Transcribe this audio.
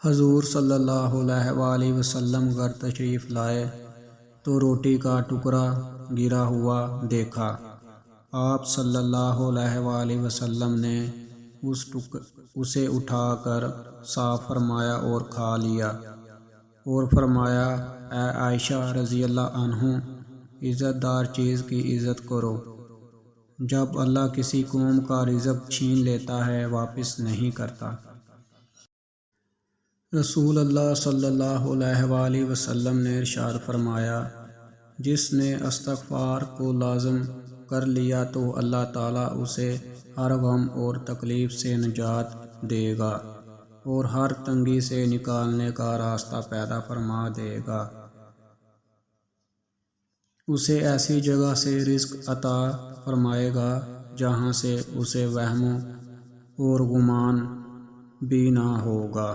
حضور صلی اللہ علیہ وآلہ وسلم گھر تشریف لائے تو روٹی کا ٹکڑا گرا ہوا دیکھا۔ آپ صلی اللہ علیہ وآلہ وسلم نے اسے اٹھا کر صاف فرمایا اور کھا لیا، اور فرمایا، اے عائشہ رضی اللہ عنہ، عزت دار چیز کی عزت کرو۔ جب اللہ کسی قوم کا رزق چھین لیتا ہے واپس نہیں کرتا۔ رسول اللہ صلی اللہ علیہ وآلہ وسلم نے ارشاد فرمایا، جس نے استغفار کو لازم کر لیا تو اللہ تعالیٰ اسے ہر غم اور تکلیف سے نجات دے گا اور ہر تنگی سے نکالنے کا راستہ پیدا فرما دے گا۔ اسے ایسی جگہ سے رزق عطا فرمائے گا جہاں سے اسے وہم اور گمان بھی نہ ہوگا۔